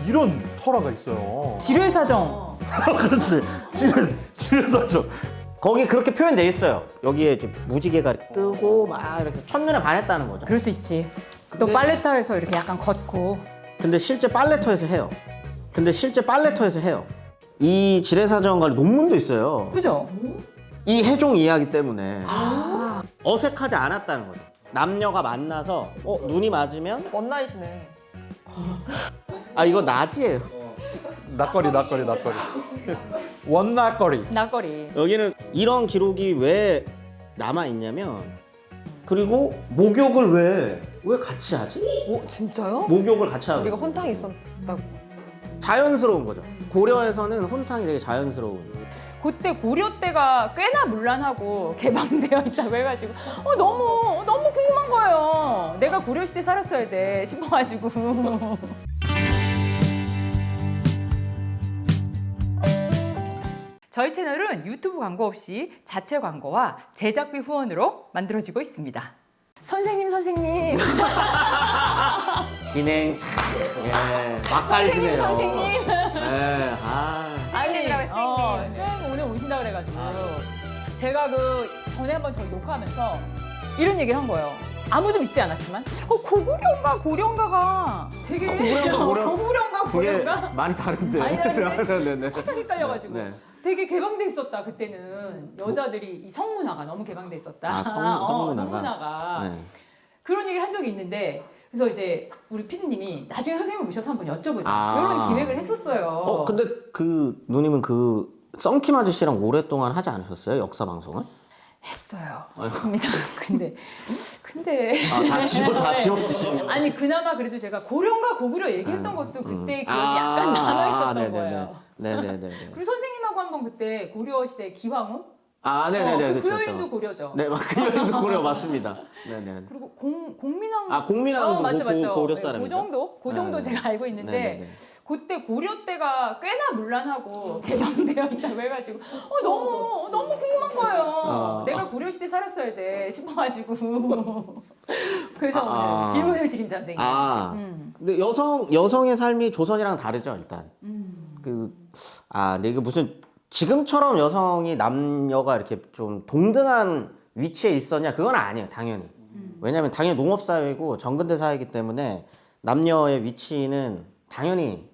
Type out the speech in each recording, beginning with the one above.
이런 설화가 있어요. 지뢰사정. 그렇지. 지뢰사죠. 거기 그렇게 표현돼 있어요. 여기에 이제 무지개가 이렇게 뜨고 막 이렇게 첫눈에 반했다는 거죠. 그럴 수 있지. 또 근데- 빨래터에서 이렇게 약간 걷고. 근데 실제 빨래터에서 해요. 이 지뢰사정 관련 논문도 있어요. 그죠? 이 해종 이야기 때문에 어색하지 않았다는 거죠. 남녀가 만나서 눈이 맞으면 원나잇이네. 이거 낮이에요. 낯거리. 원낯거리. 나거리. 여기는 이런 기록이 왜 남아 있냐면 그리고 목욕을 왜 같이 하지? 오 진짜요? 목욕을 같이 하고 우리가 혼탕이 있었다고. 자연스러운 거죠. 고려에서는 혼탕이 되게 자연스러운. 그때 고려 때가 꽤나 문란하고 개방되어 있다고 해가지고 너무 궁금한 거예요. 내가 고려 시대 살았어야 돼 싶어가지고. 저희 채널은 유튜브 광고 없이 자체 광고와 제작비 후원으로 만들어지고 있습니다. 선생님. 진행 참 맛깔지네요. 선생님. 네, 선생님이라고 했어, 선생님. 쌤 오늘 오신다 그래가지고 제가 그 전에 한번 저희 녹화하면서 이런 얘기를 한 거예요. 아무도 믿지 않았지만 고구려인가 고려인가가 되게 고구려인가 그게 고려인가 많이 다른데. 아니, 네네네. 살짝 헷갈려가지고 네. 되게 개방돼 있었다. 그때는 여자들이 이 성문화가 너무 개방돼 있었다. 성문화가. 성문화가. 네. 그런 얘기를 한 적이 있는데 그래서 이제 우리 피디님이 나중에 선생님을 모셔서 한번 여쭤보자 아. 이런 기획을 했었어요. 근데 그 누님은 그 썬킴 아저씨랑 오랫동안 하지 않으셨어요? 역사 방송을? 했어요. 맞습니다. 근데 다 집어주시고. 아니 그나마 그래도 제가 고려인가 고구려 얘기했던 것도 그때 기억이 약간 남아 있었던 거예요. 네네네. 그리고 선생님하고 한번 그때 고려 시대 기왕후 네네네. 그 그렇죠. 여인도 고려죠. 네, 그 여인도 고려 맞습니다. 네네. 그리고 공민왕 공민왕도 맞죠. 고려 네, 사람이죠. 그 정도 네. 제가 알고 있는데 네네네. 그때 고려 때가 꽤나 문란하고 개방되어 있다고 해가지고 너무 궁금한 거예요. 내가 고려 시대 살았어야 돼 싶어가지고 그래서 오늘 질문을 드립니다, 선생님. 근데 여성의 삶이 조선이랑 다르죠, 일단. 근데 이게 무슨 지금처럼 여성이 남녀가 이렇게 좀 동등한 위치에 있었냐? 그건 아니에요, 당연히. 왜냐면 당연히 농업사회고 정근대 사회이기 때문에 남녀의 위치는 당연히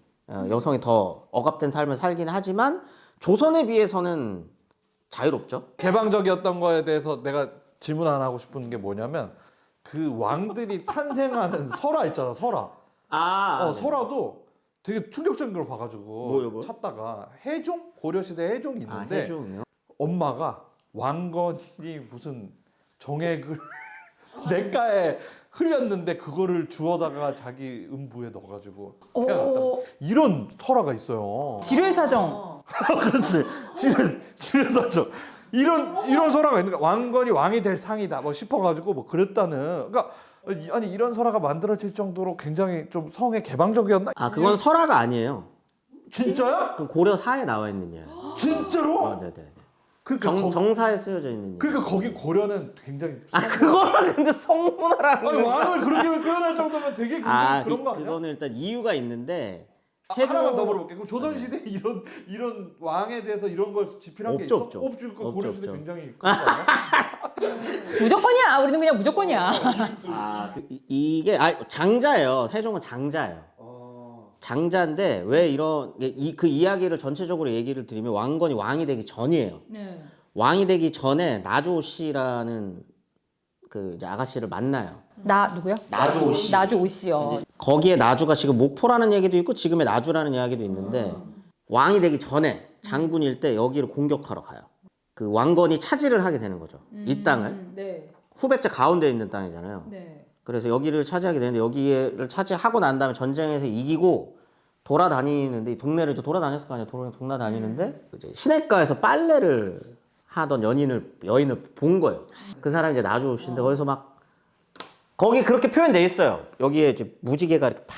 여성이 더 억압된 삶을 살긴 하지만 조선에 비해서는 자유롭죠. 개방적이었던 거에 대해서 내가 질문 하나 하고 싶은 게 뭐냐면 그 왕들이 탄생하는 설화 있잖아, 설화. 네. 설화도 되게 충격적인 걸 봐가지고 뭐요? 찾다가 해종? 고려시대 해종이 있는데 해종이요? 엄마가 왕건이 무슨 정액을 냇가에 흘렸는데 그거를 주워다가 자기 음부에 넣어가지고 태가 났다. 이런 설화가 있어요. 지뢰사정. 그렇지. 지뢰사죠. 이런 설화가 있는 거야. 왕건이 왕이 될 상이다 뭐 싶어가지고 뭐 그랬다는. 그러니까 아니 이런 설화가 만들어질 정도로 굉장히 좀 성에 개방적이었나? 그건 설화가 아니에요. 진짜야? 그 고려사에 나와 있는 이야기. 진짜로? 네네. 그러니까 정사에 쓰여져 있는 이야기. 그러니까 거기 고려는 굉장히 그거는 근데 성문화라는 아니, 왕을 그렇게 표현할 정도면 되게 굉장히 그런 거 아니야? 그거는 일단 이유가 있는데 하나만 더 물어볼게. 그럼 조선시대 이런 왕에 대해서 이런 걸 지필한 게 있어? 없죠. 그 고려시대 없죠. 굉장히 그런 거 아니야? 무조건이야. 우리는 그냥 무조건이야. 이게 장자예요. 세종은 장자예요. 장자인데 왜 그 이야기를 전체적으로 얘기를 드리면 왕건이 왕이 되기 전이에요. 네. 왕이 되기 전에 나주오 씨라는 그 이제 아가씨를 만나요. 누구요? 나주오 씨. 나주오 씨요. 거기에 나주가 지금 목포라는 얘기도 있고 지금의 나주라는 이야기도 있는데 왕이 되기 전에 장군일 때 여기를 공격하러 가요. 그 왕건이 차지를 하게 되는 거죠. 이 땅을. 네. 후배째 가운데 있는 땅이잖아요. 네. 그래서 여기를 차지하게 되는데 여기를 차지하고 난 다음에 전쟁에서 이기고 돌아다니는데 이 동네를 돌아다녔을 거 아니에요. 돌아다니는데 이제 시냇가에서 빨래를 하던 여인을 본 거예요. 그 사람이 이제 나주오 씨인데 거기서 막 거기 그렇게 표현돼 있어요. 여기에 이제 무지개가 이렇게 팍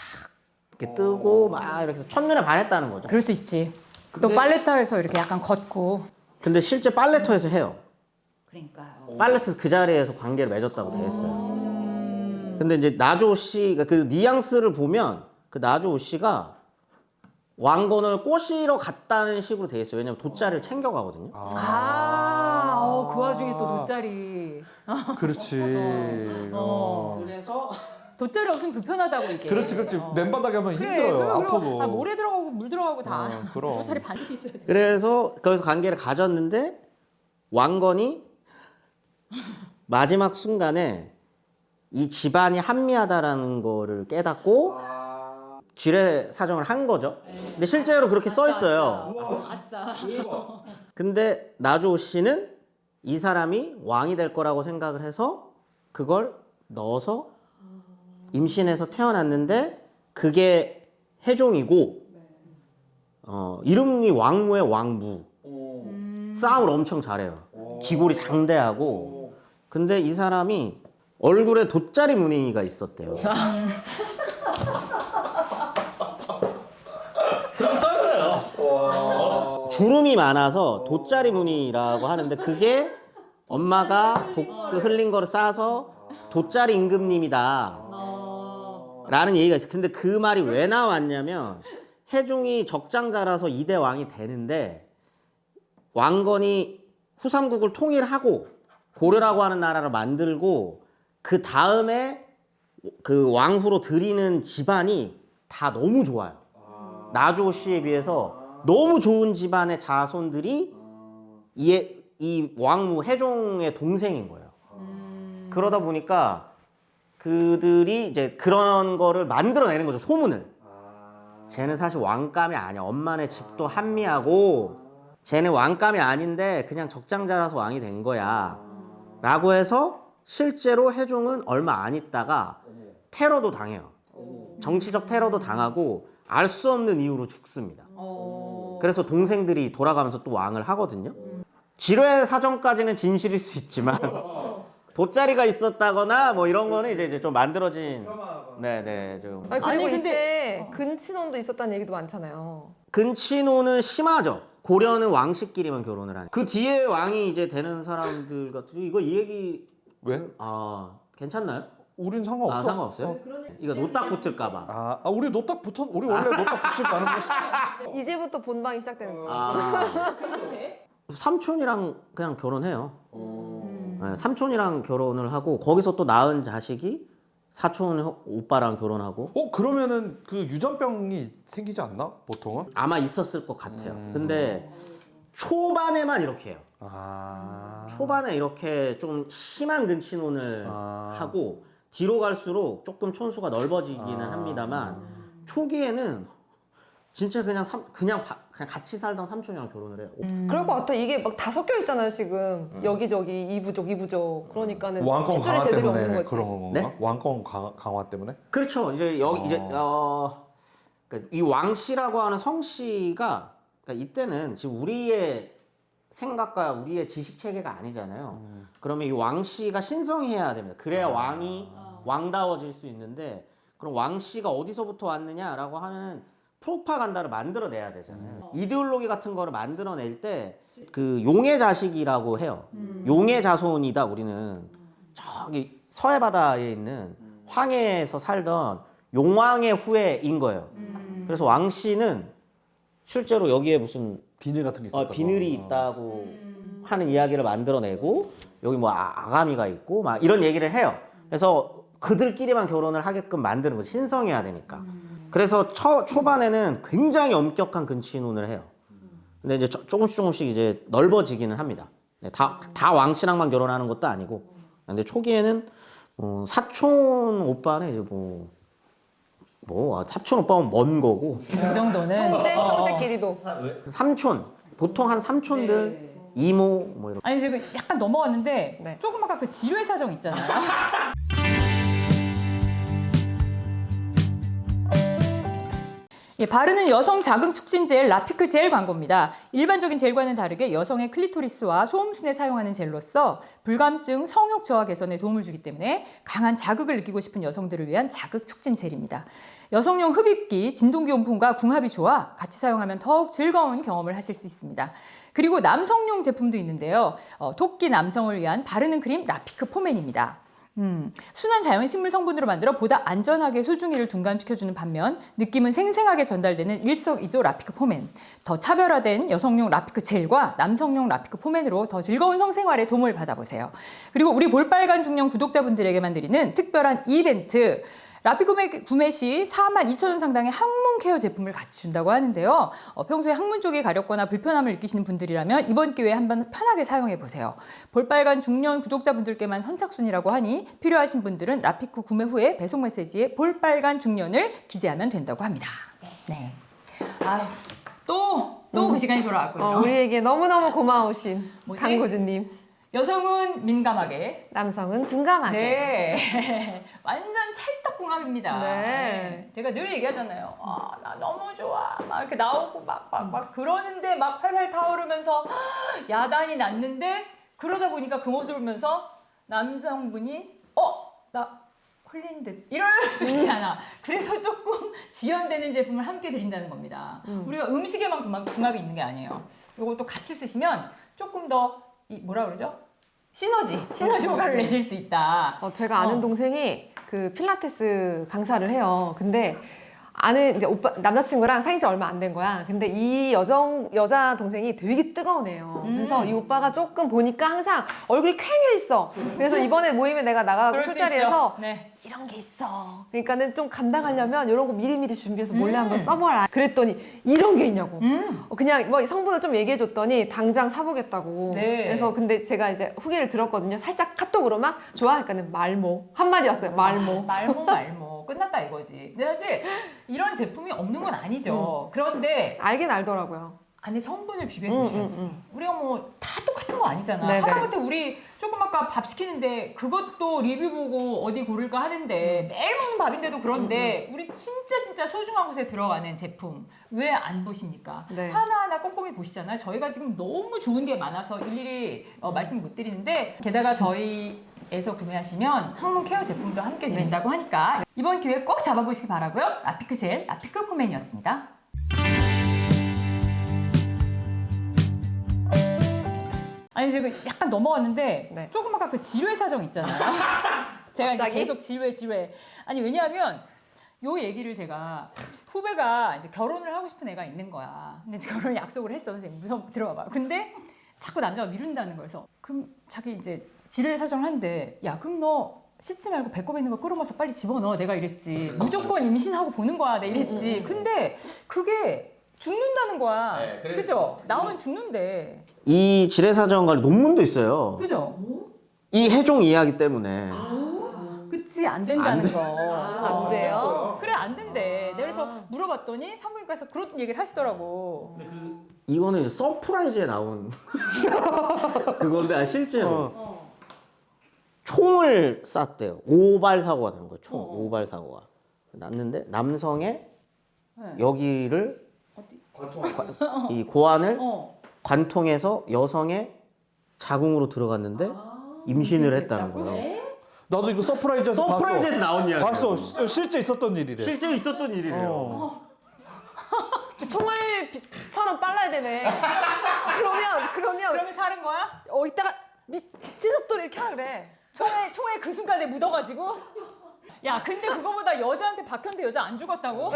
이렇게 뜨고 막 이렇게 첫눈에 반했다는 거죠. 그럴 수 있지. 또 빨래터에서 이렇게 약간 걷고. 근데 실제 빨래터에서 해요. 그러니까요. 빨래터에서 그 자리에서 관계를 맺었다고 돼 있어요. 근데 이제 나주오 씨가 그 뉘앙스를 보면 그 나주오 씨가 왕건을 꼬시러 갔다는 식으로 돼 있어요. 왜냐면 돗자리를 챙겨가거든요. 그 와중에 또 돗자리. 그렇지. 그래서 돗자리 없으면 불편하다고 이게. 그렇지. 맨바닥에 하면 그래, 힘들어요. 그리고 아프고. 다 모래 들어가고 물 들어가고 다. 그럼. 돗자리 반드시 있어야 돼. 그래서 거기서 관계를 가졌는데 왕건이 마지막 순간에 이 집안이 한미하다라는 거를 깨닫고 지뢰 사정을 한 거죠. 근데 실제로 그렇게 써 있어요. 아싸. 근데 나주호 씨는 이 사람이 왕이 될 거라고 생각을 해서 그걸 넣어서 임신해서 태어났는데 그게 해종이고 이름이 왕무의 왕무. 싸움을 엄청 잘해요. 기골이 장대하고. 근데 이 사람이 얼굴에 돗자리 무늬가 있었대요. 그렇게 써있어요. 주름이 많아서 돗자리 무늬라고 하는데 그게 엄마가 독 흘린 거를 싸서 돗자리 임금님이다 라는 얘기가 있어요. 근데 그 말이 왜 나왔냐면 해종이 적장자라서 2대 왕이 되는데 왕건이 후삼국을 통일하고 고려라고 하는 나라를 만들고 그 다음에 그 왕후로 들이는 집안이 다 너무 좋아요. 나주호 씨에 비해서 너무 좋은 집안의 자손들이 이 왕무 해종의 동생인 거예요. 그러다 보니까 그들이 이제 그런 거를 만들어내는 거죠. 소문을. 쟤는 사실 왕감이 아니야. 엄마네 집도 한미하고 쟤는 왕감이 아닌데 그냥 적장자라서 왕이 된 거야. 라고 해서 실제로 해종은 얼마 안 있다가 테러도 당해요. 정치적 테러도 당하고 알 수 없는 이유로 죽습니다. 그래서 동생들이 돌아가면서 또 왕을 하거든요. 지뢰 사정까지는 진실일 수 있지만 돗자리가 있었다거나 뭐 이런 거는 이제 좀 만들어진 네네 좀 아니, 그리고 아니, 근데- 이때 근친혼도 있었다는 얘기도 많잖아요. 근친혼은 심하죠. 고려는 왕씨끼리만 결혼을 하니. 그 뒤에 왕이 이제 되는 사람들 같은 이거 이 얘기 왜? 괜찮나요? 우린 상관없어. 상관없어요? 이거 노딱 붙을까봐. 우리 노딱 붙어. 우리 원래 노딱 붙일 가는 거. 이제부터 본방이 시작되는 거예요. 삼촌이랑 그냥 결혼해요. 네, 삼촌이랑 결혼을 하고 거기서 또 낳은 자식이 사촌 오빠랑 결혼하고 그러면은 그 유전병이 생기지 않나? 보통은? 아마 있었을 것 같아요. 근데 초반에만 이렇게 해요. 초반에 이렇게 좀 심한 근친혼을 하고 뒤로 갈수록 조금 촌수가 넓어지기는 합니다만 초기에는 진짜 그냥 같이 살던 삼촌이랑 결혼을 해요. 그럴 것 같아. 이게 막 다 섞여 있잖아요, 지금. 여기저기 이부족. 그러니까는 왕권 핏줄이 강화 제대로 때문에 없는 거지. 그런 건가? 네? 왕권 강화 때문에? 그렇죠. 이제 그러니까 이 왕씨라고 하는 성씨가 그러니까 이때는 지금 우리의 생각과 우리의 지식 체계가 아니잖아요. 그러면 이 왕씨가 신성해야 됩니다. 그래야 왕이 왕다워질 수 있는데 그럼 왕씨가 어디서부터 왔느냐라고 하는 프로파간다를 만들어내야 되잖아요. 이데올로기 같은 거를 만들어낼 때 그 용의 자식이라고 해요. 용의 자손이다 우리는. 저기 서해 바다에 있는 황해에서 살던 용왕의 후예인 거예요. 그래서 왕씨는 실제로 여기에 무슨 비늘 같은 게 있었다. 비늘이 있다고 하는 이야기를 만들어내고 여기 뭐 아가미가 있고 막 이런 얘기를 해요. 그래서 그들끼리만 결혼을 하게끔 만드는 거죠. 신성해야 되니까. 그래서 초반에는 굉장히 엄격한 근친혼을 해요. 근데 이제 조금씩 이제 넓어지기는 합니다. 네, 다 왕씨랑만 결혼하는 것도 아니고. 근데 초기에는 사촌 오빠는 이제 사촌 오빠는 먼 거고. 이 정도는. 형제끼리도. 삼촌 보통 한 삼촌들 이모 뭐 이런. 아니 지금 약간 넘어갔는데 네. 조금 아까 그 지뢰 사정 있잖아요. 예, 바르는 여성 자극 촉진 젤 라피크 젤 광고입니다. 일반적인 젤과는 다르게 여성의 클리토리스와 소음순에 사용하는 젤로서 불감증, 성욕 저하 개선에 도움을 주기 때문에 강한 자극을 느끼고 싶은 여성들을 위한 자극 촉진 젤입니다. 여성용 흡입기, 진동기용품과 궁합이 좋아 같이 사용하면 더욱 즐거운 경험을 하실 수 있습니다. 그리고 남성용 제품도 있는데요. 토끼 남성을 위한 바르는 크림 라피크 포맨입니다. 순한 자연식물 성분으로 만들어 보다 안전하게 소중이를 둔감시켜주는 반면 느낌은 생생하게 전달되는 일석이조 라피크 포맨. 더 차별화된 여성용 라피크 젤과 남성용 라피크 포맨으로 더 즐거운 성생활에 도움을 받아보세요. 그리고 우리 볼빨간 중년 구독자분들에게만 드리는 특별한 이벤트. 라피크 구매 시 42,000원 상당의 항문 케어 제품을 같이 준다고 하는데요. 평소에 항문 쪽에 가렵거나 불편함을 느끼시는 분들이라면 이번 기회에 한번 편하게 사용해 보세요. 볼빨간 중년 구독자분들께만 선착순이라고 하니 필요하신 분들은 라피크 구매 후에 배송 메시지에 볼빨간 중년을 기재하면 된다고 합니다. 네. 아유, 또 그 시간이 돌아왔군요. 우리에게 너무너무 고마우신 뭐지? 강고준님. 여성은 민감하게, 남성은 둔감하게. 네. 완전 찰떡궁합입니다. 네. 제가 늘 얘기하잖아요. 아, 나 너무 좋아. 막 이렇게 나오고 막 그러는데 막 활활 타오르면서 야단이 났는데 그러다 보니까 그 모습을 보면서 남성분이 나 홀린 듯 이럴 수 있잖아. 그래서 조금 지연되는 제품을 함께 드린다는 겁니다. 우리가 음식에만 궁합이 있는 게 아니에요. 이것도 같이 쓰시면 조금 더 뭐라 그러죠? 시너지 효과를 내실 수 있다. 제가 아는 동생이 그 필라테스 강사를 해요. 근데 아는 이제 남자친구랑 사귄 지 얼마 안 된 거야. 근데 이 여자 동생이 되게 뜨거운 애요. 그래서 이 오빠가 조금 보니까 항상 얼굴이 퀭해 있어. 그래서 이번에 모임에 내가 나가고 그럴 수 술자리에서 있죠. 네. 이런 게 있어. 그러니까는 좀 감당하려면 이런 거 미리미리 준비해서 몰래 한번 써봐라. 그랬더니 이런 게 있냐고. 그냥 뭐 성분을 좀 얘기해줬더니 당장 사보겠다고. 네. 그래서 근데 제가 이제 후기를 들었거든요. 살짝 카톡으로 막 좋아. 그러니까는 말모 한마디 왔어요. 말모. 말모 끝났다 이거지. 근데 사실 이런 제품이 없는 건 아니죠. 그런데 알긴 알더라고요. 안에 성분을 비교해 보셔야지. 우리가 뭐 다 똑같은 거 아니잖아. 네네. 하다못해 우리 조금 아까 밥 시키는데 그것도 리뷰 보고 어디 고를까 하는데 매일 먹는 밥인데도 그런데 우리 진짜 소중한 곳에 들어가는 제품 왜 안 보십니까? 네. 하나하나 꼼꼼히 보시잖아요. 저희가 지금 너무 좋은 게 많아서 일일이 말씀 못 드리는데 게다가 저희에서 구매하시면 항문 케어 제품도 함께 드린다고 하니까 이번 기회에 꼭 잡아보시기 바라고요. 라피크 젤, 라피크 포맨이었습니다. 아니 제가 약간 넘어갔는데 네. 조금 아까 그 지뢰 사정 있잖아요. 제가 이제 갑자기? 계속 지뢰. 아니 왜냐하면 요 얘기를 제가 후배가 이제 결혼을 하고 싶은 애가 있는 거야. 근데 이제 결혼 약속을 했어. 선생님 무슨 들어봐봐. 근데 자꾸 남자가 미룬다는 거예요. 그래서 그럼 자기 이제 지뢰 사정을 하는데 야 그럼 너 씻지 말고 배꼽에 있는 거 끌어모아서 빨리 집어넣어. 내가 이랬지. 무조건 임신하고 보는 거야. 내가 이랬지. 근데 그게 죽는다는 거야. 네, 그죠? 나오면 죽는데. 이 지뢰사정 관리 논문도 있어요. 그죠? 이 해종 이야기 때문에. 그치 안 된다는 거. 안 돼요? 그래 안 된대. 내가 그래서 물어봤더니 산부인과에서 그런 얘기를 하시더라고. 이거는 이제 서프라이즈에 나온 그건데 실제로 총을 쐈대요. 오발 사고가 난 거예요. 오발 사고가 났는데 남성의 네. 여기를 어디? 이 고환을 어. 관통해서 여성의 자궁으로 들어갔는데 임신을 했다는 임신을 거예요. 나도 이거 서프라이즈에서 서프라이즈에서 나온 이야기. 봤어. 실제 있었던 일이래. 실제로 있었던 일이래요. 총알처럼 빨라야 되네. 그러면 사는 거야? 이따가 빛의 속도를 이렇게 하라 그래. 총에 그 순간에 묻어가지고. 야 근데 그거보다 여자한테 박혔는데 여자 안 죽었다고?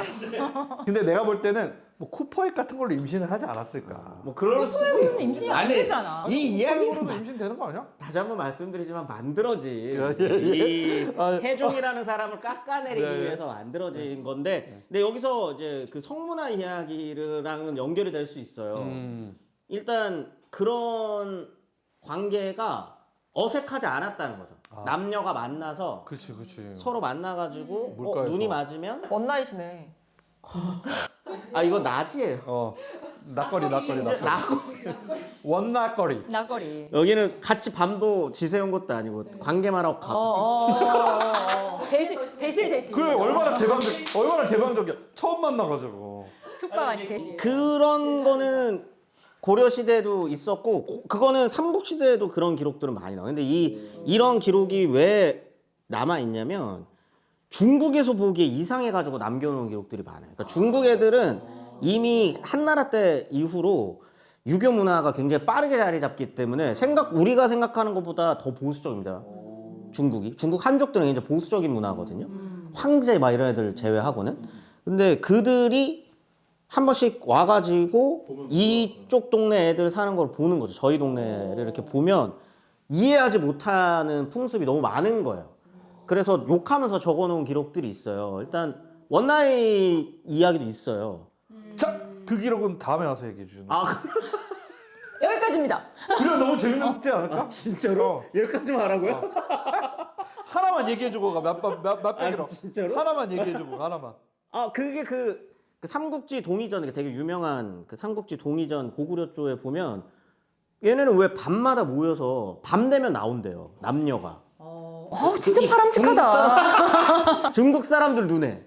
근데 내가 볼 때는 뭐 쿠퍼익 같은 걸로 임신을 하지 않았을까. 뭐 그럴 수도 그거는 임신이 안 되잖아. 이 이야기는 쿠퍼익으로도 임신되는 거 아니야? 다시 한번 말씀드리지만 만들어진 예. 이 아, 해종이라는 사람을 깎아내리기 네. 위해서 만들어진 건데 근데 여기서 이제 그 성문화 이야기랑은 연결이 될 수 있어요. 일단 그런 관계가 어색하지 않았다는 거죠. 남녀가 만나서 그렇지. 서로 만나가지고 물가에서. 눈이 맞으면 원나잇이네. 이거 낮이에요. nak거리. 원낙거리. 나거리. 여기는 같이 밤도 지새운 것도 아니고 관계만 하고 대실. 그래 얼마나 개방적이야. 처음 만나가지고. 숙박 아니 대실. 그런 거는 고려 시대에도 있었고 그거는 삼국 시대에도 그런 기록들은 많이 나와요. 근데 이런 기록이 왜 남아 있냐면 중국에서 보기에 이상해 가지고 남겨놓은 기록들이 많아요. 그러니까 중국 애들은 이미 한나라 때 이후로 유교 문화가 굉장히 빠르게 자리 잡기 때문에 우리가 생각하는 것보다 더 보수적입니다. 중국 한족들은 이제 보수적인 문화거든요. 황제 막 이런 애들 제외하고는. 근데 그들이 한 번씩 와가지고 이쪽 동네 애들 사는 걸 보는 거죠. 저희 동네를 이렇게 보면 이해하지 못하는 풍습이 너무 많은 거예요. 그래서 욕하면서 적어놓은 기록들이 있어요. 일단 원나잇 이야기도 있어요. 자, 그 기록은 다음에 와서 얘기해 주는. 아, 여기까지입니다. 그래 너무 재밌지 않을까? 진짜로? 여기까지만 하라고요? 하나만 얘기해주고 가 몇 백이로. 진짜로? 하나만 얘기해주고 가, 하나만. 아, 그게 그 삼국지 동의전, 이게 되게 유명한 그 삼국지 동의전 고구려 쪽에 보면 얘네는 왜 밤마다 모여서 밤 되면 나온대요. 남녀가. 진짜 바람직하다. 중국 사람들 눈에.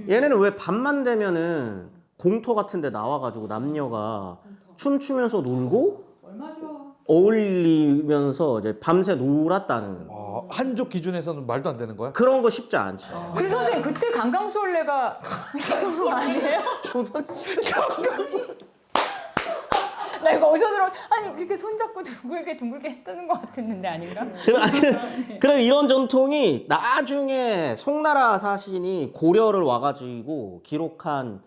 얘네는 왜 밤만 되면은 공터 같은 데 나와가지고 남녀가 춤추면서 놀고 얼마 좋아. 어울리면서 이제 밤새 놀았다는 한족 기준에서는 말도 안 되는 거야? 그런 거 쉽지 않죠. 그래서 선생님 그때 강강수월래가 좀 아니에요? 조선시대 나 이거 어디서 들어? 아니 그렇게 손잡고 둥글게 했다는 것 같았는데 아닌가? 그래 이런 전통이 나중에 송나라 사신이 고려를 와가지고 기록한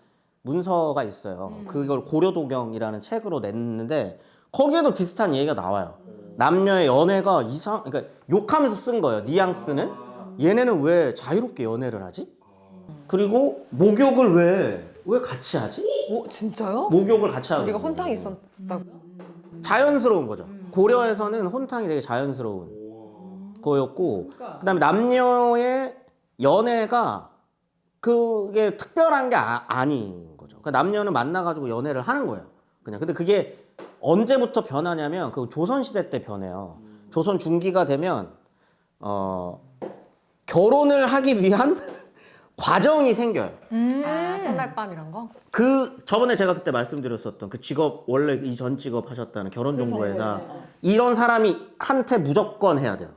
문서가 있어요. 그걸 고려도경이라는 책으로 냈는데 거기에도 비슷한 얘기가 나와요. 남녀의 연애가 그러니까 욕하면서 쓴 거예요. 뉘앙스는 얘네는 왜 자유롭게 연애를 하지? 그리고 목욕을 왜 같이 하지? 오 진짜요? 목욕을 같이 하고 우리가 혼탕이 있었다고? 자연스러운 거죠. 고려에서는 혼탕이 되게 자연스러운 거였고, 그다음에 남녀의 연애가 그게 특별한 게 아닌 거죠. 그러니까 남녀는 만나가지고 연애를 하는 거예요. 그냥. 근데 그게 언제부터 변하냐면 그 조선 시대 때 변해요. 조선 중기가 되면 결혼을 하기 위한 과정이 생겨요. 아 첫날 밤 이런 거? 그 저번에 제가 그때 말씀드렸었던 그 직업 원래 이전 직업 하셨다는 결혼정보회사 이런 사람이 한테 무조건 해야 돼요.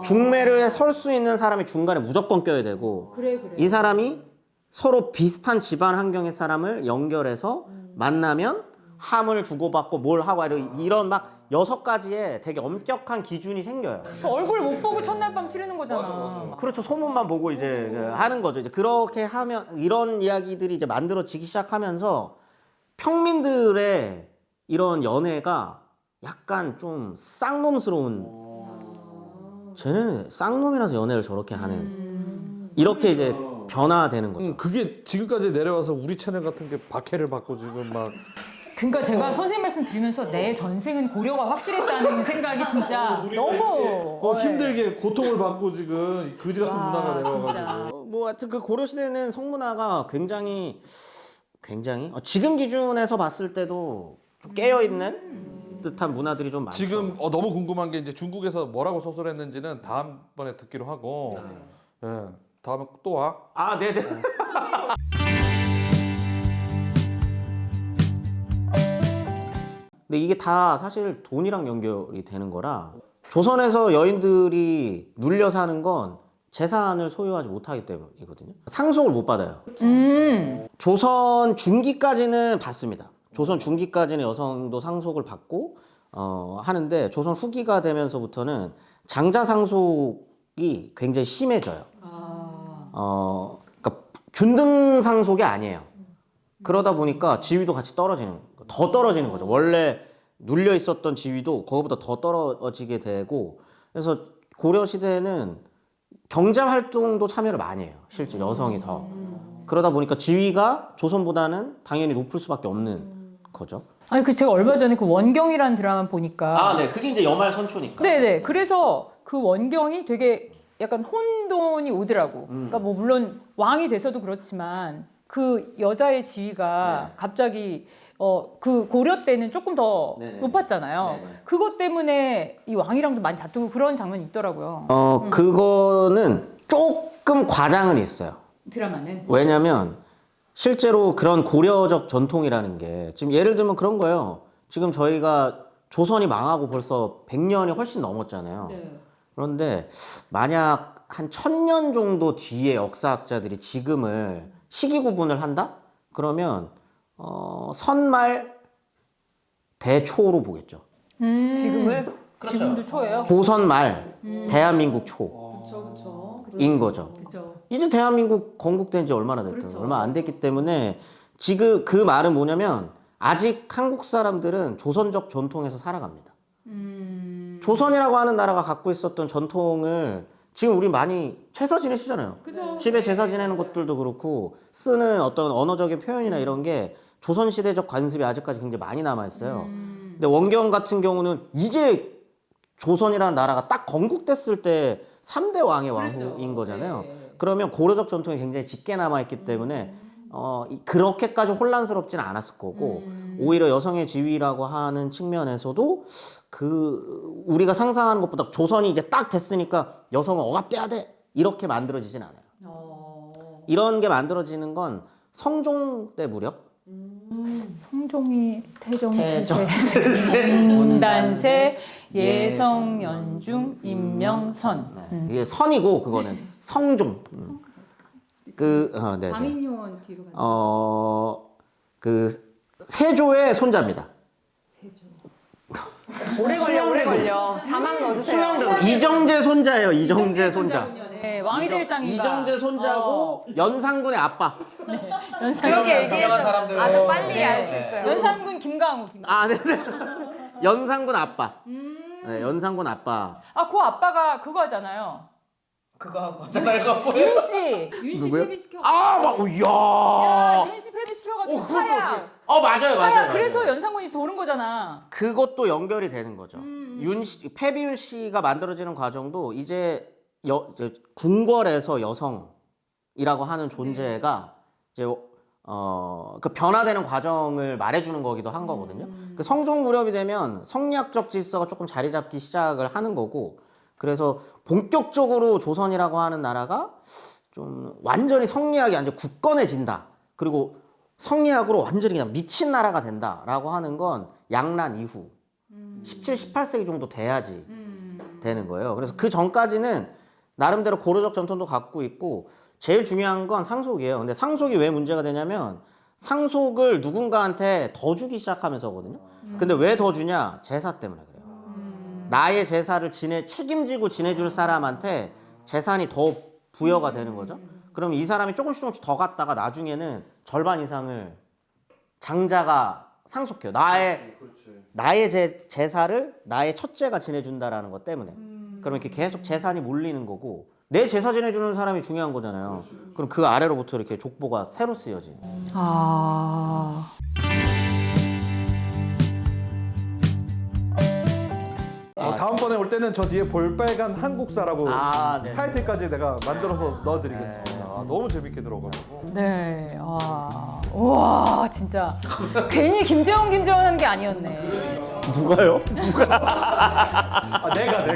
중매를 설 수 있는 사람이 중간에 무조건 껴야 되고 그래. 이 사람이 서로 비슷한 집안 환경의 사람을 연결해서 만나면 함을 주고받고 뭘 하고 이런 막 6가지의 되게 엄격한 기준이 생겨요. 얼굴 못 보고 첫날 밤 치르는 거잖아. 그렇죠. 소문만 보고 이제 하는 거죠. 이제 그렇게 하면 이런 이야기들이 이제 만들어지기 시작하면서 평민들의 이런 연애가 약간 좀 쌍놈스러운 쟤는 쌍놈이라서 연애를 저렇게 하는 이렇게 이제 변화되는 거죠. 그게 지금까지 내려와서 우리 채널 같은 게 박해를 받고 지금 막 그러니까 제가 선생님 말씀 들으면서 내 전생은 고려가 확실했다는 생각이 진짜 너무 힘들게 고통을 받고 지금 그지 같은 문화가 내려와가지고. 진짜. 뭐 하여튼 그 고려 시대는 성문화가 굉장히 지금 기준에서 봤을 때도 좀 깨어 있는 듯한 문화들이 좀 많죠. 지금 너무 궁금한 게 이제 중국에서 뭐라고 소설했는지는 다음번에 듣기로 하고, 예, 다음에 또 와. 아, 네네. 근데 이게 다 사실 돈이랑 연결이 되는 거라 조선에서 여인들이 눌려 사는 건 재산을 소유하지 못하기 때문이거든요. 상속을 못 받아요. 조선 중기까지는 받습니다. 조선 중기까지는 여성도 상속을 받고 하는데 조선 후기가 되면서부터는 장자 상속이 굉장히 심해져요. 그러니까 균등 상속이 아니에요. 그러다 보니까 지위도 같이 더 떨어지는 거죠. 원래 눌려 있었던 지위도 그거보다 더 떨어지게 되고, 그래서 고려 시대에는 경제 활동도 참여를 많이 해요. 실제 여성이 더. 그러다 보니까 지위가 조선보다는 당연히 높을 수밖에 없는 거죠. 아니 그 제가 얼마 전에 그 원경이라는 드라마 보니까 아, 네. 그게 이제 여말 선초니까. 네네. 그래서 그 원경이 되게 약간 혼돈이 오더라고. 그러니까 뭐 물론 왕이 돼서도 그렇지만 그 여자의 지위가 갑자기 그 고려 때는 조금 더 네네. 높았잖아요. 네네. 그것 때문에 이 왕이랑도 많이 다투고 그런 장면이 있더라고요. 그거는 조금 과장은 있어요. 드라마는. 왜냐면 실제로 그런 고려적 전통이라는 게 지금 예를 들면 그런 거예요. 지금 저희가 조선이 망하고 벌써 100년이 훨씬 넘었잖아요. 네. 그런데 만약 한 1000년 정도 뒤에 역사학자들이 지금을 시기 구분을 한다? 그러면 선말 대초로 보겠죠. 지금을? 지금도 초예요? 조선 말, 대한민국 초인 그렇죠. 거죠. 그렇죠. 이제 대한민국 건국된 지 얼마나 됐든 그렇죠. 얼마 안 됐기 때문에 지금 그 말은 뭐냐면 아직 한국 사람들은 조선적 전통에서 살아갑니다. 조선이라고 하는 나라가 갖고 있었던 전통을 지금 우리 많이 제사 지내시잖아요. 그죠. 집에 제사 지내는 것들도 그렇고 쓰는 어떤 언어적인 표현이나 이런 게 조선시대적 관습이 아직까지 굉장히 많이 남아있어요. 근데 원경 같은 경우는 이제 조선이라는 나라가 딱 건국됐을 때 3대 왕의 왕후인 거잖아요. 네. 그러면 고려적 전통이 굉장히 짙게 남아있기 때문에 그렇게까지 혼란스럽지는 않았을 거고 오히려 여성의 지위라고 하는 측면에서도 그 우리가 상상하는 것보다 조선이 이제 딱 됐으니까 여성은 억압돼야 돼 이렇게 만들어지진 않아요. 이런 게 만들어지는 건 성종 때 무렵 성종이 태종, 태종, 문단세, 예성, 연중, 임명선. 이게 선이고 그거는 성종. 네. 광인요원 뒤로 가는. 그 세조의 손자입니다. 오래 걸려, 오래 걸려. 자막 넣어주세요. 이정재 손자예요. 이정재 손자. 네, 왕이 될 상인가. 이정재 손자고 연산군의 아빠. 그렇게 얘기해서 아주 빨리 알 수 있어요. 연산군 김강우. 아, 네. 연산군 아빠. 네, 연산군 아빠. 아, 그 아빠가 그거 하잖아요. 그거 하고 하잖아요. 윤 씨 누구요? 패배시켜. 이야. 윤 씨 패배시켜가지고 그것도 사야. 맞아요. 사야. 그래서 연산군이 도는 거잖아. 그것도 연결이 되는 거죠. 패비윤 씨가 만들어지는 과정도 이제 궁궐에서 여성이라고 하는 존재가 이제 그 변화되는 과정을 말해주는 거기도 한 거거든요. 그 성종 무렵이 되면 성리학적 질서가 조금 자리 잡기 시작을 하는 거고, 그래서 본격적으로 조선이라고 하는 나라가 좀 완전히 성리학이 완전 굳건해진다. 그리고 성리학으로 완전히 그냥 미친 나라가 된다라고 하는 건 양란 이후 17, 18세기 정도 돼야지 되는 거예요. 그래서 그 전까지는 나름대로 고려적 전통도 갖고 있고 제일 중요한 건 상속이에요. 근데 상속이 왜 문제가 되냐면 상속을 누군가한테 더 주기 시작하면서거든요. 근데 왜 더 주냐? 제사 때문에 그래요. 나의 제사를 책임지고 지내줄 사람한테 재산이 더 부여가 되는 거죠. 그럼 이 사람이 조금씩 더 갖다가 나중에는 절반 이상을 장자가 상속해요. 나의 제사를 나의 첫째가 지내준다라는 것 때문에. 그럼 이렇게 계속 재산이 몰리는 거고, 내 제사 지내주는 사람이 중요한 거잖아요. 그럼 그 아래로부터 이렇게 족보가 새로 쓰여지는. 다음번에 올 때는 저 뒤에 볼빨간 한국사라고 네. 타이틀까지 내가 만들어서 넣어드리겠습니다. 너무 재밌게 들어가지고. 네. 와, 진짜. 괜히 김재원 하는 게 아니었네. 누가요? 내가.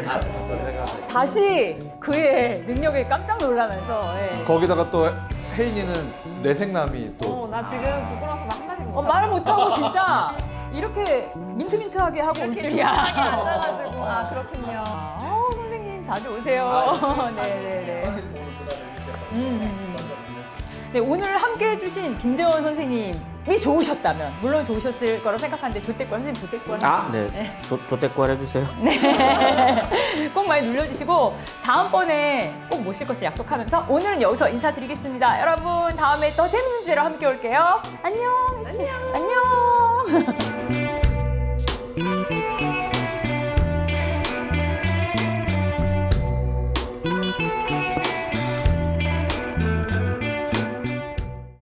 다시 그의 능력에 깜짝 놀라면서. 예. 거기다가 또 혜인이는 내생남이 또 나 지금 부끄러워서 막 한마디 못 말을 못하고 진짜 이렇게 민트민트하게 하고 올 줄이야. 앉아가지고 그렇군요. 선생님 자주 오세요. 네네네. 네, 오늘 함께 해주신 김재원 선생님이 좋으셨다면, 물론 좋으셨을 거라고 생각하는데, 조태권, 선생님 조태권. 네. 조태권 해주세요. 네. 꼭 많이 눌러주시고, 다음번에 꼭 모실 것을 약속하면서, 오늘은 여기서 인사드리겠습니다. 여러분, 다음에 더 재밌는 주제로 함께 올게요. 안녕. 안녕.